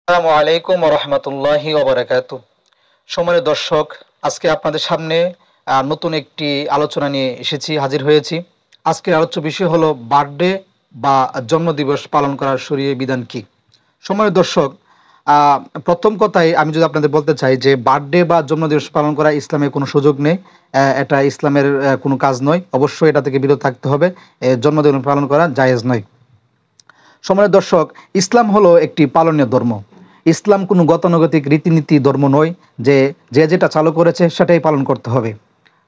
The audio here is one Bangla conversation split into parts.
আসসালামু আলাইকুম ওয়া রাহমাতুল্লাহি ওয়া বারাকাতুহু। সম্মানিত দর্শক, আজকে আপনাদের সামনে নতুন একটি আলোচনা নিয়ে হাজির হয়েছি। আজকের আলোচ্য বিষয় হলো বার্থডে বা জন্মদিবস পালন করার শরীয়ী বিধান কি? সম্মানিত দর্শক, আ প্রথম কথাই আমি যদি আপনাদের বলতে চাই যে বার্থডে বা জন্মদিবস পালন করা ইসলামে কোনো সুযোগ নেই। এটা ইসলামের কোনো কাজ নয়। অবশ্যই এটা থেকে বিরত থাকতে হবে। জন্মদিন পালন করা জায়েজ নয়। সম্মানিত দর্শক, ইসলাম হলো একটি পালনীয় ধর্ম। ইসলাম কোনো গতানুগতিক রীতিনীতি ধর্ম নয় যে যে যেটা চালু করেছে সেটাই পালন করতে হবে।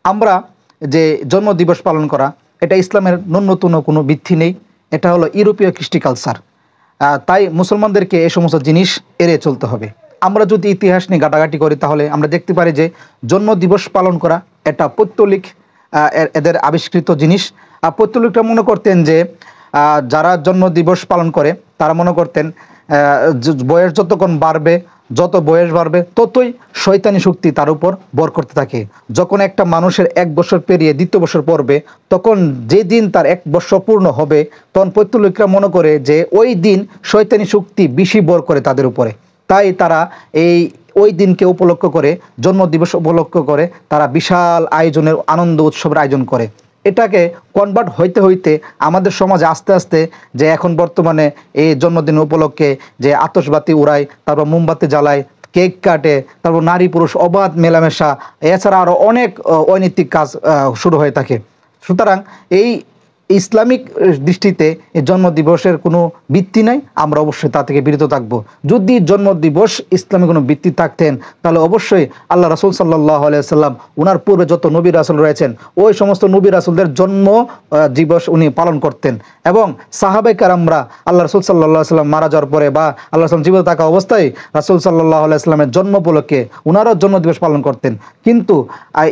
আমরা যে জন্মদিবস পালন করা, এটা ইসলামের ন্যূনতম কোনো ভিত্তি নেই। এটা হলো ইউরোপীয় কৃষ্টি কালচার। তাই মুসলমানদেরকে এই সমস্ত জিনিস এড়িয়ে চলতে হবে। আমরা যদি ইতিহাস নিয়ে ঘাটাঘাটি করি তাহলে আমরা দেখতে পারি যে জন্মদিবস পালন করা এটা পৌত্তলিক এদের আবিষ্কৃত জিনিস। পৌত্তলিকরা মনে করতেন যে যারা জন্মদিবস পালন করে তারা মনে করতেন বয়স যতক্ষণ বাড়বে, যত বয়স বাড়বে ততই শয়তানি শক্তি তার উপর ভর করতে থাকে। যখন একটা মানুষের 1 বছর পেরিয়ে 2য় বছর পড়বে, তখন যেদিন তার 1 বছর পূর্ণ হবে, তখন পৌত্তলিকরা মনে করে যে ওই দিন শয়তানি শক্তি বেশি ভর করে তাদের উপরে। তাই তারা ওই দিনকে উপলক্ষ করে, জন্মদিবস উপলক্ষ করে তারা বিশাল আয়োজনের আনন্দ উৎসবের আয়োজন করে। এটাকে কনভার্ট হইতে হইতে আমাদের সমাজে আস্তে আস্তে যে এখন বর্তমানে এই জন্মদিন উপলক্ষে যে আতশবাতি উড়ায়, তারপর মোমবাতি জ্বালায়, কেক কাটে, তারপর নারী পুরুষ অবাধ মেলামেশা, এছাড়া আরও অনেক অনৈতিক কাজ শুরু হয়ে থাকে। সুতরাং এই ইসলামিক দৃষ্টিতে এই জন্মদিবসের কোনো ভিত্তি নাই। আমরা অবশ্যই তা থেকে বিরত থাকব। যদি জন্মদিবস ইসলামে কোনো ভিত্তি থাকতেন তাহলে অবশ্যই আল্লাহ রাসূল সাল্লাল্লাহু আলাইহি ওয়াসাল্লাম উনার পূর্বে যত নবী রাসূল রয়েছেন ওই সমস্ত নবী রাসূলদের জন্ম দিবস উনি পালন করতেন। এবং সাহাবায়ে কেরামরা আল্লাহ রাসূল সাল্লাল্লাহু আলাইহি ওয়াসাল্লাম মারা যাওয়ার পরে বা আল্লাহ রাসূল জীবিত থাকা অবস্থায় রাসূল সাল্লাল্লাহু আলাইহি ওয়াসাল্লামের জন্ম উপলক্ষে উনারও জন্মদিবস পালন করতেন। কিন্তু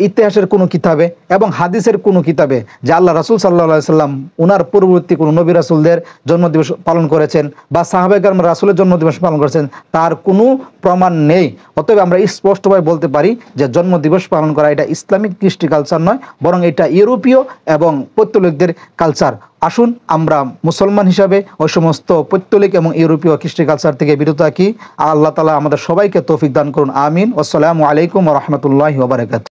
ইতিহাসের কোনো কিতাবে এবং হাদিসের কোনো কিতাবে যে আল্লাহ রাসূল সাল্লাল্লাহু আলাইহি ওয়াসাল্লাম উনার পূর্ববর্তী কোনো নবী রাসূলদের জন্মদিবস পালন করেছেন বা সাহাবায়ে কেরাম রাসূলের জন্মদিবস পালন করেছেন তার কোনো প্রমাণ নেই। অতএব আমরা স্পষ্টভাবে বলতে পারি যে জন্মদিবস পালন করা এটা ইসলামিক কৃষ্টি কালচার নয়, বরং এটা ইউরোপীয় এবং পৌত্তলিকদের কালচার। আসুন আমরা মুসলমান হিসাবে ওই সমস্ত পৌত্তলিক এবং ইউরোপীয় কৃষ্টি কালচার থেকে বিরত থাকি। আল্লাহ তাআলা আমাদের সবাইকে তৌফিক দান করুন। আমিন। আসসালামু আলাইকুম ওয়া রাহমাতুল্লাহি ওয়া বারাকাতুহু।